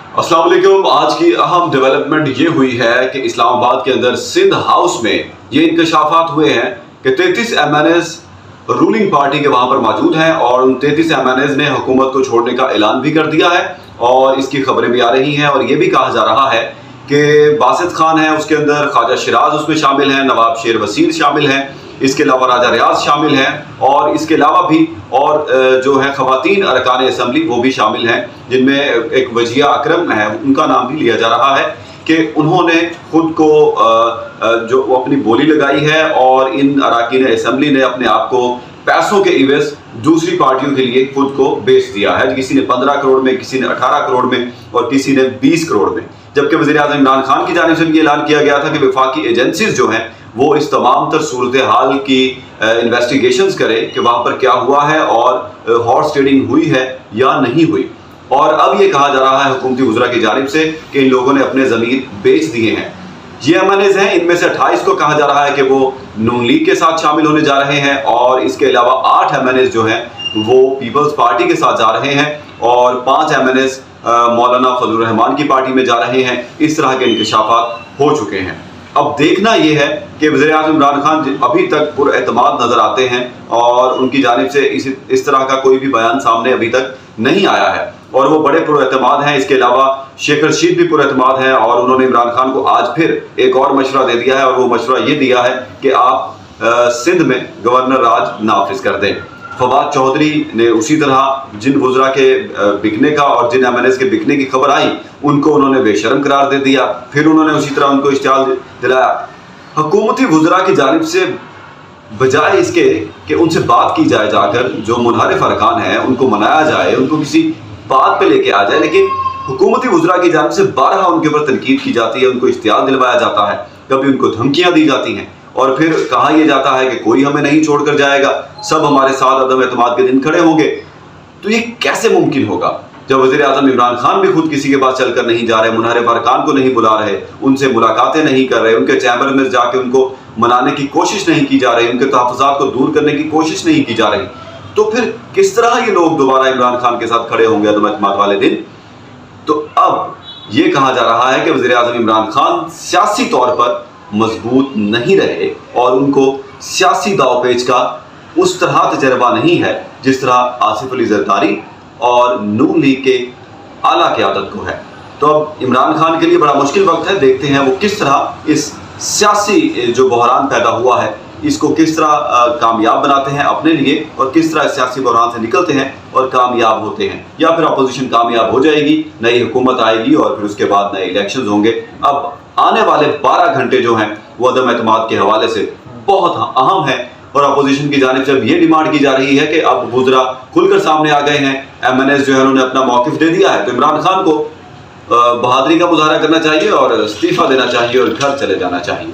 अस्सलाम वालेकुम। आज की अहम डेवलपमेंट ये हुई है कि इस्लामाबाद के अंदर सिंध हाउस में ये इंकशाफात हुए हैं कि 33 MNAs रूलिंग पार्टी के वहाँ पर मौजूद हैं और उन 33 MNAs ने हुकूमत को छोड़ने का ऐलान भी कर दिया है और इसकी खबरें भी आ रही हैं। और ये भी कहा जा रहा है कि बासित खान है उसके अंदर, ख्वाजा शिराज उसमें शामिल हैं, नवाब शेर वसीर शामिल हैं, इसके अलावा राजा रियाज शामिल हैं और इसके अलावा भी और जो है ख़वातीन अरकान असम्बली वो भी शामिल हैं, जिनमें एक वजिया अकरम है, उनका नाम भी लिया जा रहा है कि उन्होंने खुद को जो अपनी बोली लगाई है और इन अरकान असम्बली ने अपने आप को पैसों के इवज़ दूसरी पार्टियों के लिए खुद को बेच दिया है। किसी ने 15 करोड़ में, किसी ने 18 करोड़ में और किसी ने 20 करोड़ में। जबकि वज़ीर-ए-आज़म इमरान खान की जानिब से भी ऐलान किया गया था कि वफाकी एजेंसीज जो हैं वो इस तमाम तर सूरत हाल की इन्वेस्टिगेशंस करें कि वहाँ पर क्या हुआ है और हॉर्स ट्रेडिंग हुई है या नहीं हुई। और अब ये कहा जा रहा है हुकूमती वज़रा की जानिब से कि इन लोगों ने अपने ज़मीर बेच दिए हैं। ये MNAs हैं, इनमें से 28 को कहा जा रहा है कि वो नून लीग के साथ शामिल होने जा रहे हैं और इसके अलावा 8 MNAs जो हैं वो पीपल्स पार्टी के साथ जा रहे हैं और 5 MNAs मौलाना फजलुर रहमान की पार्टी में जा रहे हैं। इस तरह के इंकशाफात हो चुके हैं। अब देखना ये है कि वज़ीर-ए-आज़म इमरान खान अभी तक पुरएतमाद नज़र आते हैं और उनकी जानिब से इस तरह का कोई भी बयान सामने अभी तक नहीं आया है और वो बड़े पुरएतमाद हैं। इसके अलावा शेख रशीद भी पुरएतमाद हैं और उन्होंने इमरान खान को आज फिर एक और मशवरा दे दिया है और वो मशवरा ये दिया है कि आप सिंध में गवर्नर राज नाफिज कर दें। फवाद चौधरी ने उसी तरह जिन वज़रा के बिकने का और जिन MNAs के बिकने की खबर आई उनको उन्होंने बेशर्म करार दे दिया, फिर उन्होंने उसी तरह उनको इश्तिहार दिलाया। हुकूमती वज़रा की जानिब से बजाय इसके कि उनसे बात की जाए, जाकर जो मुनहरिफ अरकान हैं उनको मनाया जाए, उनको किसी बात पे लेके आ जाए, लेकिन हुकूमती वज़रा की जानिब से बारहा उनके ऊपर तनकीद की जाती है, उनको इश्तिहार दिलवाया जाता है, कभी उनको धमकियाँ दी जाती हैं और फिर कहा यह जाता है कि कोई हमें नहीं छोड़कर जाएगा, सब हमारे साथ अदम एतमाद के दिन खड़े होंगे। तो ये कैसे मुमकिन होगा जब वज़ीर-ए-आज़म इमरान खान भी खुद किसी के पास चलकर नहीं जा रहे, मुनहरिफ अरकान को नहीं बुला रहे, उनसे मुलाकातें नहीं कर रहे, उनके चैम्बर में जाके उनको मनाने की कोशिश नहीं की जा रही, उनके तहफ़्फ़ुज़ात को दूर करने की कोशिश नहीं की जा रही। तो फिर किस तरह ये लोग दोबारा इमरान खान के साथ खड़े होंगे अदम एतमाद वाले दिन? तो अब ये कहा जा रहा है कि वज़ीर-ए-आज़म इमरान खान सियासी तौर पर मजबूत नहीं रहे और उनको सियासी दावपेच का उस तरह तजर्बा नहीं है जिस तरह आसिफ अली ज़रदारी और नून लीग के आला क़यादत को है। तो अब इमरान खान के लिए बड़ा मुश्किल वक्त है। देखते हैं वो किस तरह इस सियासी जो बहरान पैदा हुआ है इसको किस तरह कामयाब बनाते हैं अपने लिए और किस तरह इस सियासी बहरान से निकलते हैं और कामयाब होते हैं, या फिर अपोजिशन कामयाब हो जाएगी, नई हुकूमत आएगी और फिर उसके बाद नए इलेक्शंस होंगे। अब आने वाले 12 घंटे जो हैं वो अदम एतमाद के हवाले से बहुत अहम है और अपोजिशन की जानिब से अब ये डिमांड की जा रही है कि अब वज़रा खुलकर सामने आ गए हैं, MNAs जो है उन्होंने अपना मौक़िफ़ दे दिया है, तो इमरान खान को बहादुरी का मुजाहरा करना चाहिए और इस्तीफ़ा देना चाहिए और घर चले जाना चाहिए।